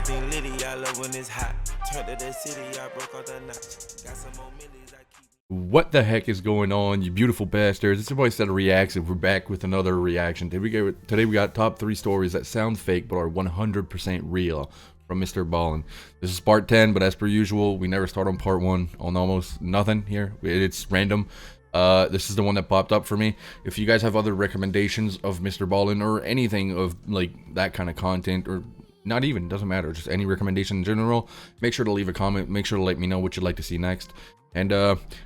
everything litty, I love when it's hot. Turned to the city, I broke all the knots. Got some more millies, I keep. What the heck is going on, you beautiful bastards? It's your boy Set of Reacts, and we're back with another reaction. Today we got top 3 stories that sound fake but are 100% real from mrballen. This is part 10, but as per usual, we never start on part 1 on almost nothing here. It's random. This is the one that popped up for me. If you guys have other recommendations of mrballen or anything of like that kind of content, or not even, doesn't matter, just any recommendation in general, make sure to leave a comment. Make sure to let me know what you'd like to see next. And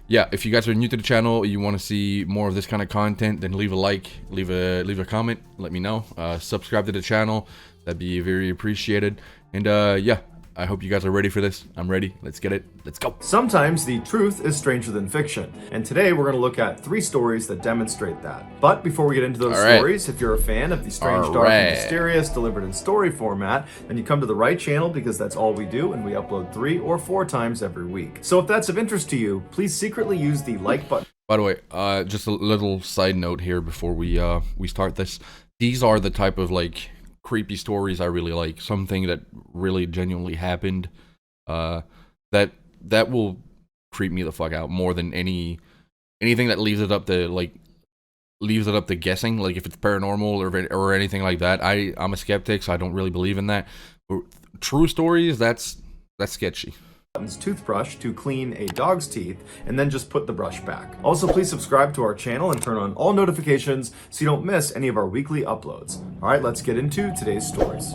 yeah, if you guys are new to the channel, you want to see more of this kind of content, then leave a like, leave a comment, let me know. Subscribe to the channel, that'd be very appreciated. And yeah, I hope you guys are ready for this. I'm ready. Let's get it. Let's go. Sometimes the truth is stranger than fiction, and today we're going to look at 3 stories that demonstrate that. But before we get into those stories, if you're a fan of the strange, dark, and mysterious delivered in story format, then you come to the right channel, because that's all we do, and we upload 3 or 4 times every week. So if that's of interest to you, please secretly use the like button. By the way, just a little side note here before we start this. These are the type of like creepy stories I really like. Something that really genuinely happened, that will creep me the fuck out more than anything that leaves it up to guessing, like if it's paranormal or anything like that. I'm a skeptic, so I don't really believe in that. But true stories, that's sketchy. Toothbrush to clean a dog's teeth, and then just put the brush back. Also, please subscribe to our channel and turn on all notifications so you don't miss any of our weekly uploads. All right, let's get into today's stories.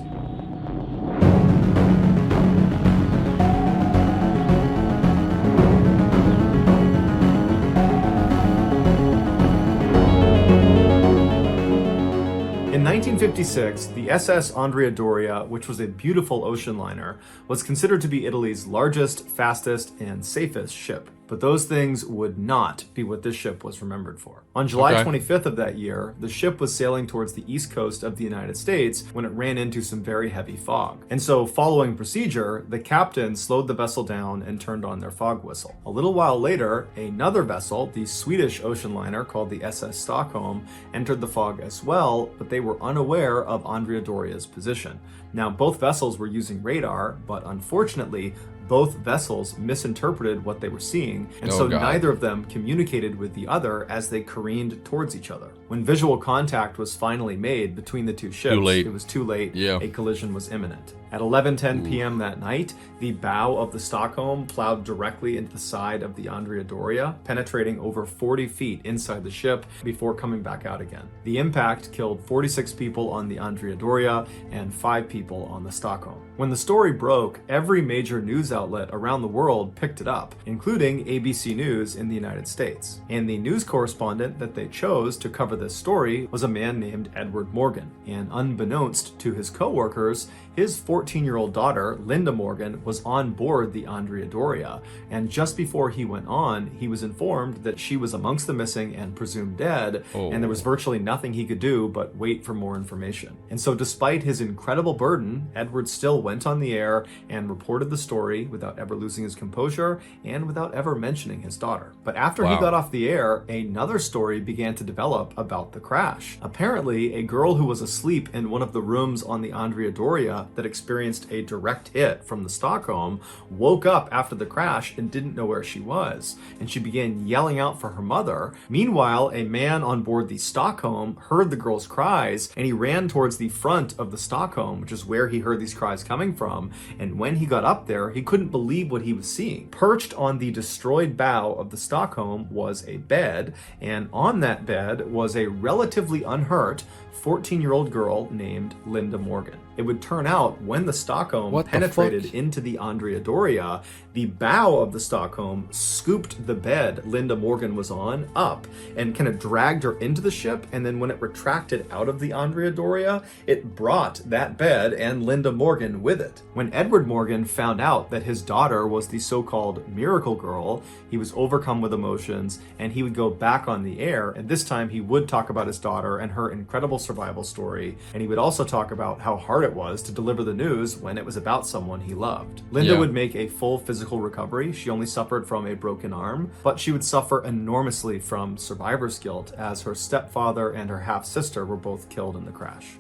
In 1956, the SS Andrea Doria, which was a beautiful ocean liner, was considered to be Italy's largest, fastest, and safest ship. But those things would not be what this ship was remembered for. On July 25th of that year, the ship was sailing towards the east coast of the United States when it ran into some very heavy fog. And so, following procedure, the captain slowed the vessel down and turned on their fog whistle. A little while later, another vessel, the Swedish ocean liner called the SS Stockholm, entered the fog as well, but they were unaware of Andrea Doria's position. Now, both vessels were using radar, but unfortunately, both vessels misinterpreted what they were seeing, and so neither of them communicated with the other as they careened towards each other. When visual contact was finally made between the 2 ships, it was too late. A collision was imminent. At 11:10 p.m. that night, the bow of the Stockholm plowed directly into the side of the Andrea Doria, penetrating over 40 feet inside the ship before coming back out again. The impact killed 46 people on the Andrea Doria and 5 people on the Stockholm. When the story broke, every major news outlet around the world picked it up, including ABC News in the United States. And the news correspondent that they chose to cover this story was a man named Edward Morgan. And unbeknownst to his co-workers, his 14-year-old daughter, Linda Morgan, was on board the Andrea Doria, and just before he went on, he was informed that she was amongst the missing and presumed dead, and there was virtually nothing he could do but wait for more information. And so despite his incredible burden, Edward still went on the air and reported the story without ever losing his composure and without ever mentioning his daughter. But after he got off the air, another story began to develop about the crash. Apparently, a girl who was asleep in one of the rooms on the Andrea Doria that experienced a direct hit from the Stockholm woke up after the crash and didn't know where she was, and she began yelling out for her mother. Meanwhile, a man on board the Stockholm heard the girl's cries, and he ran towards the front of the Stockholm, which is where he heard these cries coming from, and when he got up there, he couldn't believe what he was seeing. Perched on the destroyed bow of the Stockholm was a bed, and on that bed was a relatively unhurt 14-year-old girl named Linda Morgan. It would turn out when the Stockholm penetrated into the Andrea Doria, the bow of the Stockholm scooped the bed Linda Morgan was on up and kind of dragged her into the ship, and then when it retracted out of the Andrea Doria, it brought that bed and Linda Morgan with it. When Edward Morgan found out that his daughter was the so-called miracle girl, he was overcome with emotions, and he would go back on the air, and this time he would talk about his daughter and her incredible survival story, and he would also talk about how hard it was to deliver the news when it was about someone he loved. Linda would make a full physical recovery. She only suffered from a broken arm, but she would suffer enormously from survivor's guilt, as her stepfather and her half-sister were both killed in the crash.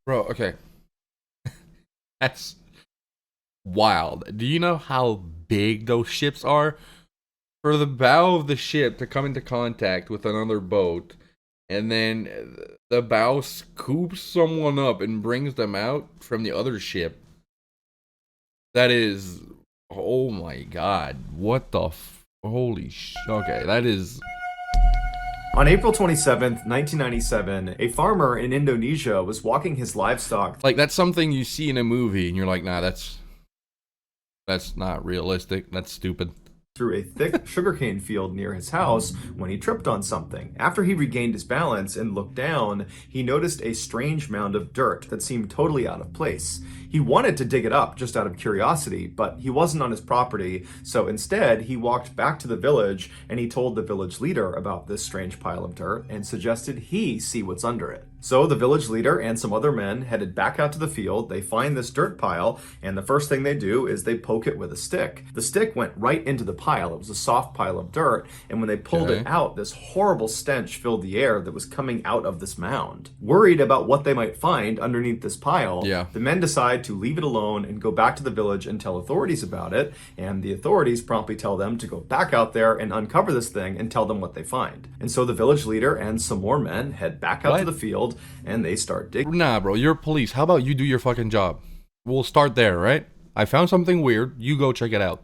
Bro, okay. That's wild. Do you know how big those ships are? For the bow of the ship to come into contact with another boat, and then the bow scoops someone up and brings them out from the other ship. That is, oh my god, what the holy okay, that is... On April 27th, 1997, a farmer in Indonesia was walking his livestock. Like, that's something you see in a movie, and you're like, nah, that's not realistic, that's stupid. Through a thick sugarcane field near his house when he tripped on something. After he regained his balance and looked down, he noticed a strange mound of dirt that seemed totally out of place. He wanted to dig it up just out of curiosity, but he wasn't on his property, so instead he walked back to the village and he told the village leader about this strange pile of dirt and suggested he see what's under it. So the village leader and some other men headed back out to the field. They find this dirt pile, and the first thing they do is they poke it with a stick. The stick went right into the pile. It was a soft pile of dirt, and when they pulled it out, this horrible stench filled the air that was coming out of this mound. Worried about what they might find underneath this pile, the men decide to leave it alone and go back to the village and tell authorities about it, and the authorities promptly tell them to go back out there and uncover this thing and tell them what they find. And so the village leader and some more men head back out to the field, and they start digging. Nah, bro, you're police. How about you do your fucking job? We'll start there, right? I found something weird. You go check it out.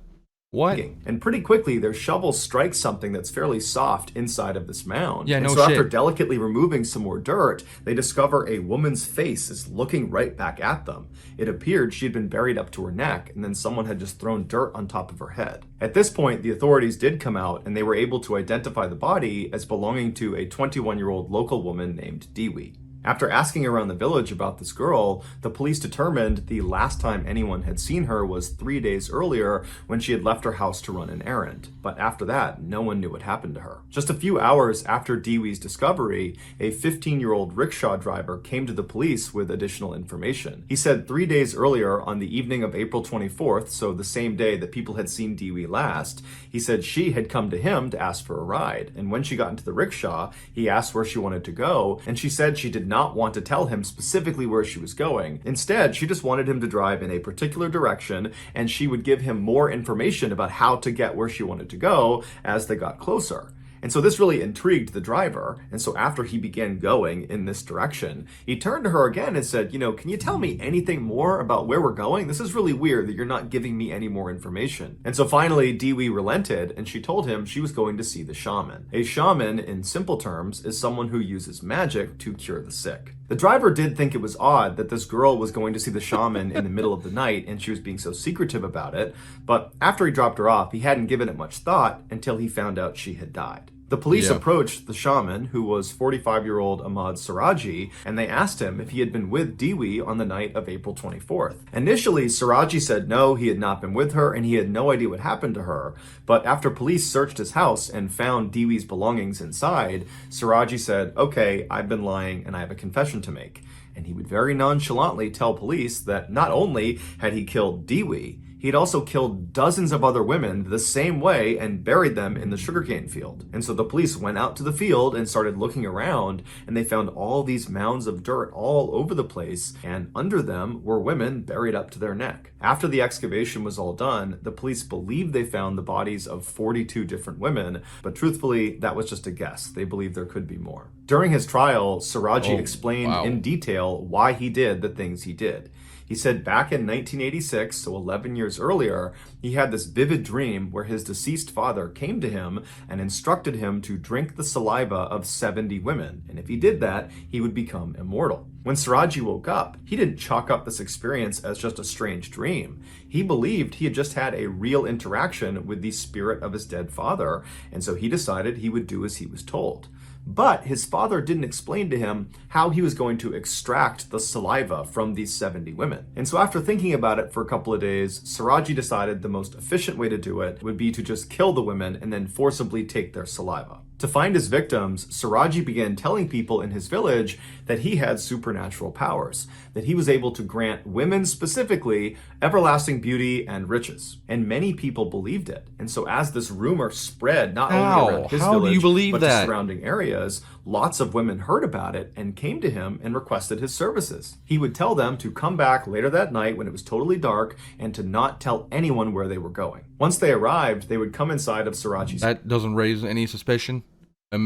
What? And pretty quickly, their shovel strikes something that's fairly soft inside of this mound. Yeah, no so shit. After delicately removing some more dirt, they discover a woman's face is looking right back at them. It appeared she had been buried up to her neck, and then someone had just thrown dirt on top of her head. At this point, the authorities did come out, and they were able to identify the body as belonging to a 21-year-old local woman named Dewi. After asking around the village about this girl, the police determined the last time anyone had seen her was 3 days earlier when she had left her house to run an errand. But after that, no one knew what happened to her. Just a few hours after Dewi's discovery, a 15-year-old rickshaw driver came to the police with additional information. He said 3 days earlier, on the evening of April 24th, so the same day that people had seen Dewi last, he said she had come to him to ask for a ride. And when she got into the rickshaw, he asked where she wanted to go, and she said she did not want to tell him specifically where she was going. Instead, she just wanted him to drive in a particular direction, and she would give him more information about how to get where she wanted to go as they got closer. And so this really intrigued the driver. And so after he began going in this direction, he turned to her again and said, can you tell me anything more about where we're going? This is really weird that you're not giving me any more information. And so finally, Dewi relented, and she told him she was going to see the shaman. A shaman, in simple terms, is someone who uses magic to cure the sick. The driver did think it was odd that this girl was going to see the shaman in the middle of the night, and she was being so secretive about it, but after he dropped her off, he hadn't given it much thought until he found out she had died. The police approached the shaman, who was 45-year-old Ahmad Siraji, and they asked him if he had been with Dewi on the night of April 24th. Initially, Siraji said no, he had not been with her, and he had no idea what happened to her. But after police searched his house and found Dewi's belongings inside, Siraji said, okay, I've been lying and I have a confession to make. And he would very nonchalantly tell police that not only had he killed Dewi, he had also killed dozens of other women the same way and buried them in the sugarcane field. And so the police went out to the field and started looking around, and they found all these mounds of dirt all over the place, and under them were women buried up to their neck. After the excavation was all done, the police believed they found the bodies of 42 different women, but truthfully, that was just a guess. They believed there could be more. During his trial, Siraji explained in detail why he did the things he did. He said back in 1986, so 11 years earlier, he had this vivid dream where his deceased father came to him and instructed him to drink the saliva of 70 women. And if he did that, he would become immortal. When Siraji woke up, he didn't chalk up this experience as just a strange dream. He believed he had just had a real interaction with the spirit of his dead father, and so he decided he would do as he was told. But his father didn't explain to him how he was going to extract the saliva from these 70 women. And so after thinking about it for a couple of days, Siraji decided the most efficient way to do it would be to just kill the women and then forcibly take their saliva. To find his victims, Siraji began telling people in his village that he had supernatural powers, that he was able to grant women specifically everlasting beauty and riches. And many people believed it. And so as this rumor spread, not only around his How do village, you believe but that? to surrounding areas, lots of women heard about it and came to him and requested his services. He would tell them to come back later that night when it was totally dark and to not tell anyone where they were going. Once they arrived, they would come inside of Siraji's. That doesn't raise any suspicion. A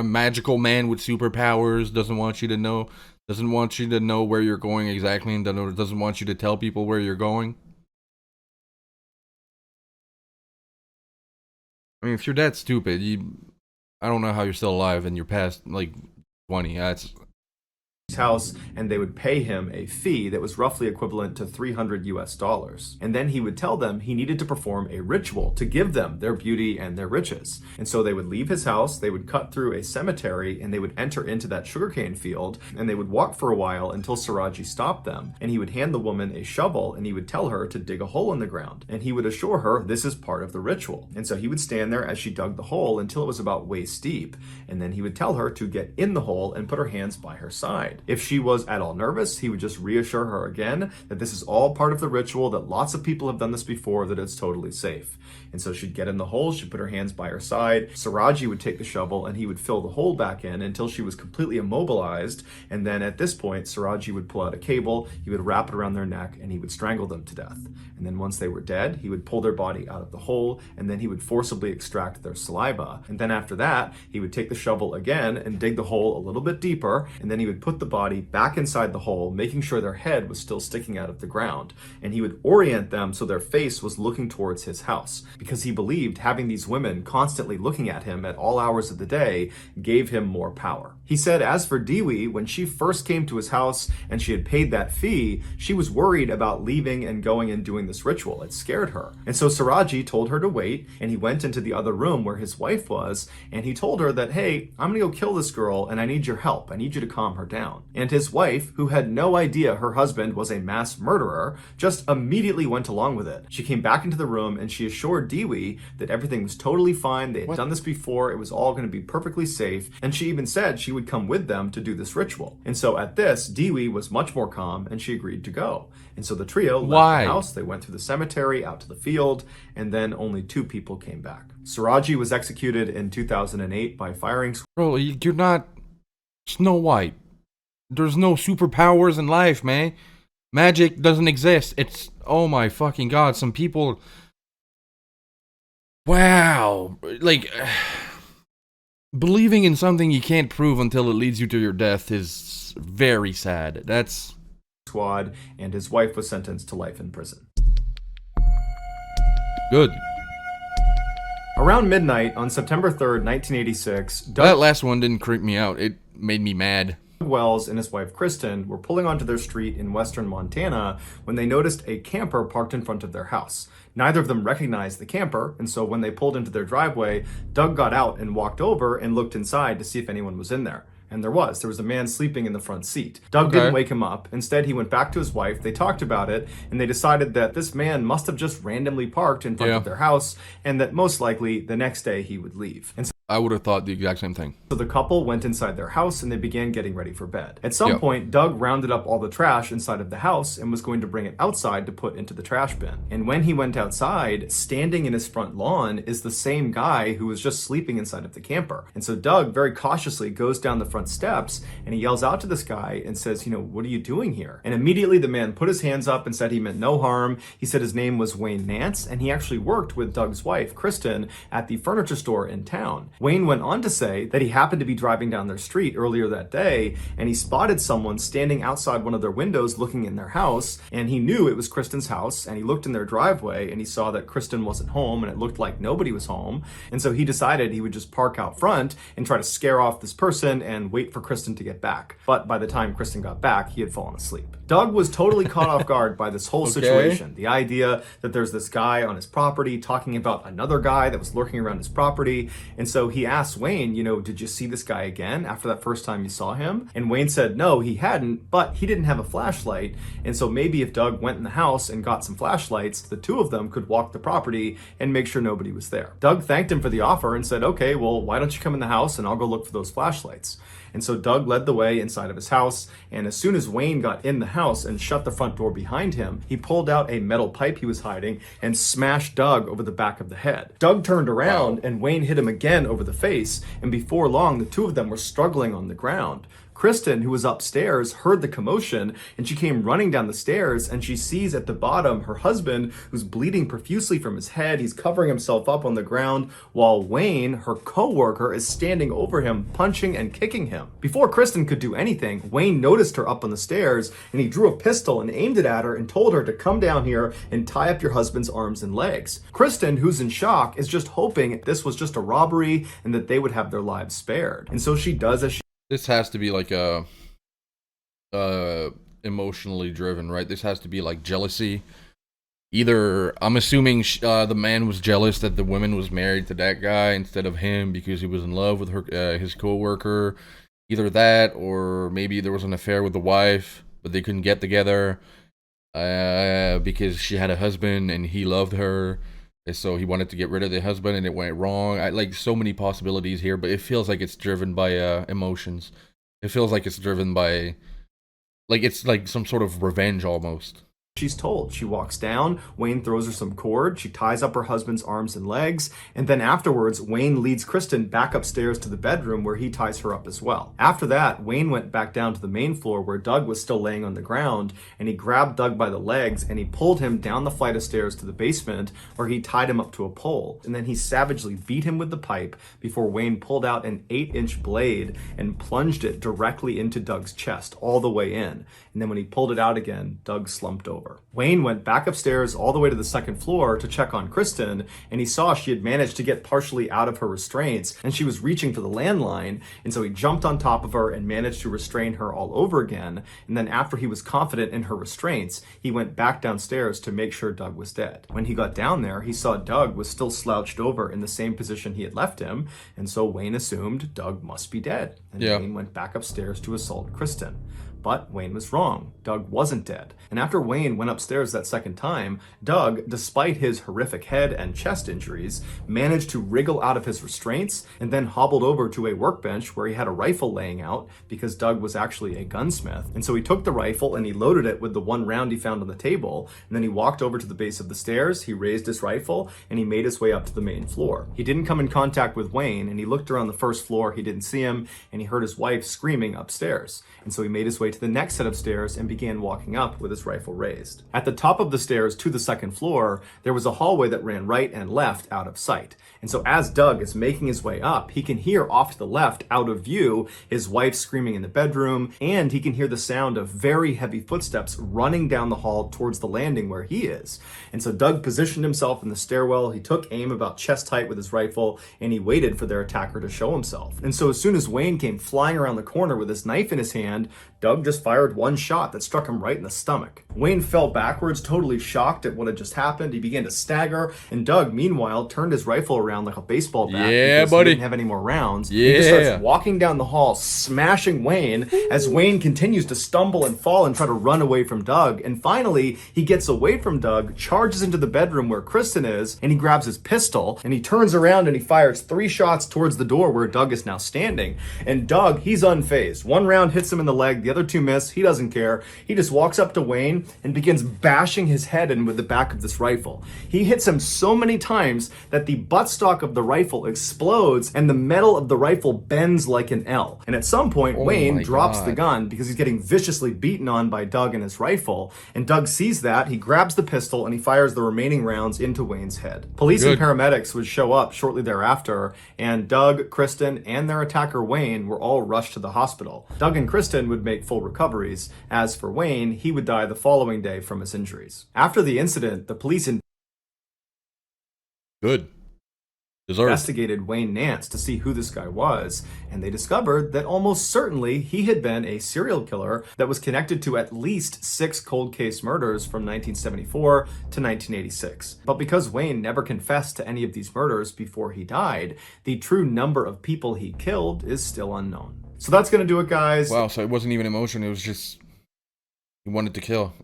magical man with superpowers doesn't want you to know where you're going exactly, and doesn't want you to tell people where you're going. I mean, if you're that stupid, I don't know how you're still alive and you're past like 20. That's house, and they would pay him a fee that was roughly equivalent to $300 US. And then he would tell them he needed to perform a ritual to give them their beauty and their riches. And so they would leave his house, they would cut through a cemetery, and they would enter into that sugarcane field, and they would walk for a while until Siraji stopped them, and he would hand the woman a shovel, and he would tell her to dig a hole in the ground, and he would assure her this is part of the ritual. And so he would stand there as she dug the hole until it was about waist deep, and then he would tell her to get in the hole and put her hands by her side. If she was at all nervous, he would just reassure her again that this is all part of the ritual, that lots of people have done this before, that it's totally safe. And so she'd get in the hole, she'd put her hands by her side, Siraji would take the shovel and he would fill the hole back in until she was completely immobilized, and then at this point, Siraji would pull out a cable, he would wrap it around their neck, and he would strangle them to death. And then once they were dead, he would pull their body out of the hole, and then he would forcibly extract their saliva. And then after that, he would take the shovel again and dig the hole a little bit deeper, and then he would put the body back inside the hole, making sure their head was still sticking out of the ground. And he would orient them so their face was looking towards his house, because he believed having these women constantly looking at him at all hours of the day gave him more power. He said as for Dewi, when she first came to his house and she had paid that fee, she was worried about leaving and going and doing this ritual. It scared her. And so Siraji told her to wait, and he went into the other room where his wife was, and he told her that, hey, I'm gonna go kill this girl and I need your help. I need you to calm her down. And his wife, who had no idea her husband was a mass murderer, just immediately went along with it. She came back into the room and she assured Dewi that everything was totally fine. They had done this before. It was all going to be perfectly safe. And she even said she would come with them to do this ritual. And so at this, Dewi was much more calm and she agreed to go. And so the trio left the house. They went through the cemetery, out to the field, and then only 2 people came back. Siraji was executed in 2008 by firing. Bro, you're not Snow White. There's no superpowers in life, man. Magic doesn't exist. It's, oh my fucking god, some people... Wow. Like, believing in something you can't prove until it leads you to your death is very sad. That's... Squad, and his wife was sentenced to life in prison. Good. Around midnight on September 3rd, 1986, That last one didn't creep me out. It made me mad. Wells and his wife Kristen were pulling onto their street in western Montana when they noticed a camper parked in front of their house. Neither of them recognized the camper, and so when they pulled into their driveway, Doug got out and walked over and looked inside to see if anyone was in there. And there was a man sleeping in the front seat. Doug didn't wake him up. Instead, he went back to his wife. They talked about it, and they decided that this man must have just randomly parked in front of their house, and that most likely the next day he would leave. And so I would have thought the exact same thing. the couple went inside their house and they began getting ready for bed. At some point, Doug rounded up all the trash inside of the house and was going to bring it outside to put into the trash bin. And when he went outside, standing in his front lawn is the same guy who was just sleeping inside of the camper. And so Doug very cautiously goes down the front steps and he yells out to this guy and says, you know, what are you doing here? And immediately the man put his hands up and said he meant no harm. He said his name was Wayne Nance, and he actually worked with Doug's wife, Kristen, at the furniture store in town. Wayne went on to say that he happened to be driving down their street earlier that day, and he spotted someone standing outside one of their windows looking in their house, and he knew it was Kristen's house, and he looked in their driveway and he saw that Kristen wasn't home and it looked like nobody was home. And so he decided he would just park out front and try to scare off this person and wait for Kristen to get back. But by the time Kristen got back, he had fallen asleep. Doug was totally caught off guard by this whole Okay. situation. The idea that there's this guy on his property talking about another guy that was lurking around his property. And so he asked Wayne, did you see this guy again after that first time you saw him? And Wayne said no, he hadn't, but he didn't have a flashlight. And so maybe if Doug went in the house and got some flashlights, the two of them could walk the property and make sure nobody was there. Doug thanked him for the offer and said, okay, well, why don't you come in the house and I'll go look for those flashlights. And so Doug led the way inside of his house, and as soon as Wayne got in the house and shut the front door behind him, he pulled out a metal pipe he was hiding and smashed Doug over the back of the head. Doug turned around and Wayne hit him again over the face, and before long the two of them were struggling on the ground. Kristen, who was upstairs, heard the commotion, and she came running down the stairs, and she sees at the bottom her husband, who's bleeding profusely from his head. He's covering himself up on the ground, while Wayne, her co-worker, is standing over him, punching and kicking him. Before Kristen could do anything, Wayne noticed her up on the stairs, and he drew a pistol and aimed it at her and told her to come down here and tie up your husband's arms and legs. Kristen, who's in shock, is just hoping this was just a robbery and that they would have their lives spared. And so she does as she This has to be like a emotionally driven, right? This has to be like jealousy. Either I'm assuming the man was jealous that the woman was married to that guy instead of him because he was in love with her, his coworker. Either that, or maybe there was an affair with the wife, but they couldn't get together because she had a husband and he loved her. And so he wanted to get rid of the husband and it went wrong. Like so many possibilities here, but it feels like it's driven by emotions. It feels like it's driven by, like it's like some sort of revenge almost. she's told. She walks down, Wayne throws her some cord, she ties up her husband's arms and legs, and then afterwards, Wayne leads Kristen back upstairs to the bedroom where he ties her up as well. After that, Wayne went back down to the main floor where Doug was still laying on the ground, and he grabbed Doug by the legs and he pulled him down the flight of stairs to the basement where he tied him up to a pole, and then he savagely beat him with the pipe before Wayne pulled out an 8-inch blade and plunged it directly into Doug's chest all the way in. And then when he pulled it out again, Doug slumped over. Wayne went back upstairs all the way to the second floor to check on Kristen, and he saw she had managed to get partially out of her restraints and she was reaching for the landline, and so he jumped on top of her and managed to restrain her all over again. And then after he was confident in her restraints, he went back downstairs to make sure Doug was dead. When he got down there, he saw Doug was still slouched over in the same position he had left him, and so Wayne assumed Doug must be dead. And Wayne went back upstairs to assault Kristen. But Wayne was wrong. Doug wasn't dead. And after Wayne went upstairs that second time, Doug, despite his horrific head and chest injuries, managed to wriggle out of his restraints and then hobbled over to a workbench where he had a rifle laying out because Doug was actually a gunsmith. And so he took the rifle and he loaded it with the one round he found on the table. And then he walked over to the base of the stairs, he raised his rifle, and he made his way up to the main floor. He didn't come in contact with Wayne, and he looked around the first floor, he didn't see him, and he heard his wife screaming upstairs. And so he made his way to the next set of stairs and began walking up with his rifle raised. At the top of the stairs to the second floor, there was a hallway that ran right and left out of sight. And so as Doug is making his way up, he can hear off to the left, out of view, his wife screaming in the bedroom, and he can hear the sound of very heavy footsteps running down the hall towards the landing where he is. And so Doug positioned himself in the stairwell, he took aim about chest height with his rifle, and he waited for their attacker to show himself. And so as soon as Wayne came flying around the corner with his knife in his hand, Doug just fired one shot that struck him right in the stomach. Wayne fell backwards, totally shocked at what had just happened. He began to stagger, and Doug, meanwhile, turned his rifle around like a baseball bat because he didn't have any more rounds. He just starts walking down the hall, smashing Wayne as Wayne continues to stumble and fall and try to run away from Doug. And finally, he gets away from Doug, charges into the bedroom where Kristen is, and he grabs his pistol, and he turns around and he fires 3 shots towards the door where Doug is now standing. And Doug, he's unfazed. One round hits him in the leg, the other 2 miss. He doesn't care. He just walks up to Wayne and begins bashing his head in with the back of this rifle. He hits him so many times that the buttstock of the rifle explodes and the metal of the rifle bends like an L. And at some point, Wayne drops the gun because he's getting viciously beaten on by Doug and his rifle. And Doug sees that, he grabs the pistol, and he fires the remaining rounds into Wayne's head. Police and paramedics would show up shortly thereafter, and Doug, Kristen, and their attacker Wayne were all rushed to the hospital. Doug and Kristen would make full recoveries. As for Wayne, he would die the following day from his injuries. After the incident, the police investigated Wayne Nance to see who this guy was, and they discovered that almost certainly he had been a serial killer that was connected to at least 6 cold case murders from 1974 to 1986. But because Wayne never confessed to any of these murders before he died, the true number of people he killed is still unknown. So that's gonna do it, guys. Wow, so it wasn't even emotion, it was just he wanted to kill.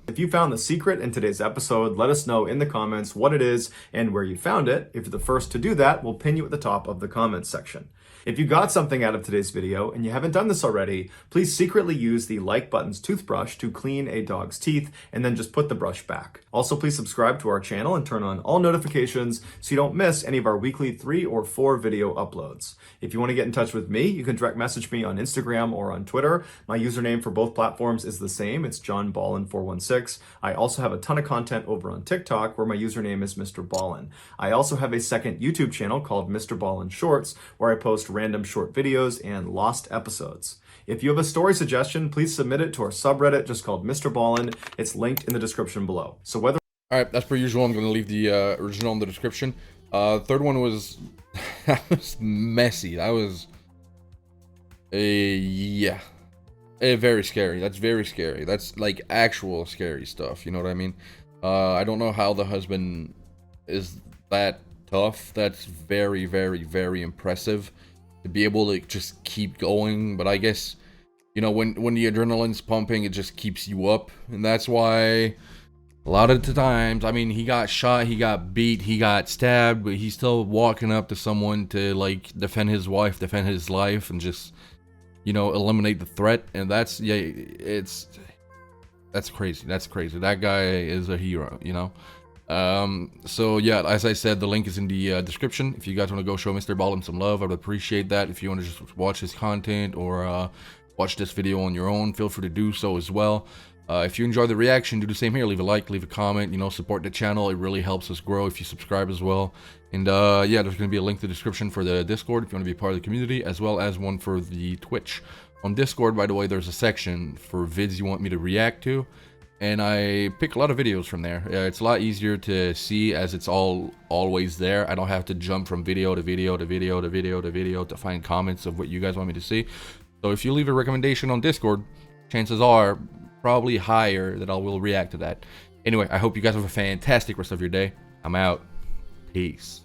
If you found the secret in today's episode, let us know in the comments what it is and where you found it. If you're the first to do that, we'll pin you at the top of the comments section. If you got something out of today's video and you haven't done this already, please secretly use the like button's toothbrush to clean a dog's teeth and then just put the brush back. Also, please subscribe to our channel and turn on all notifications so you don't miss any of our weekly 3 or 4 video uploads. If you want to get in touch with me, you can direct message me on Instagram or on Twitter. My username for both platforms is the same. It's johnballen416. I also have a ton of content over on TikTok where my username is mrballen. I also have a second YouTube channel called Mr. Ballen Shorts where I post random short videos and lost episodes. If you have a story suggestion, please submit it to our subreddit just called Mr. Ballen. It's linked in the description below. So whether... Alright, as per usual, I'm going to leave the original in the description. Third one was... that was messy. That was... yeah. Very scary. That's very scary. That's like actual scary stuff. You know what I mean? I don't know how the husband is that tough. That's very, very, very impressive to be able to just keep going. But I guess, you know, when the adrenaline's pumping, it just keeps you up. And that's why a lot of the times, I mean, he got shot, he got beat, he got stabbed, but he's still walking up to someone to like defend his wife, defend his life, and just, you know, eliminate the threat. And that's, yeah, that's crazy. That's crazy. That guy is a hero, you know. So yeah, as I said, the link is in the description. If you guys want to go show Mr. Ballen some love, I would appreciate that. If you want to just watch his content or watch this video on your own, feel free to do so as well. If you enjoy the reaction, do the same here. Leave a like, leave a comment, you know, support the channel. It really helps us grow if you subscribe as well. And yeah, there's going to be a link to the description for the Discord if you want to be part of the community, as well as one for the Twitch. On Discord, by the way, there's a section for vids you want me to react to, and I pick a lot of videos from there. It's a lot easier to see as it's always there. I don't have to jump from video to video to video to video to video to find comments of what you guys want me to see. So if you leave a recommendation on Discord, chances are probably higher that I will react to that. Anyway, I hope you guys have a fantastic rest of your day. I'm out. Peace.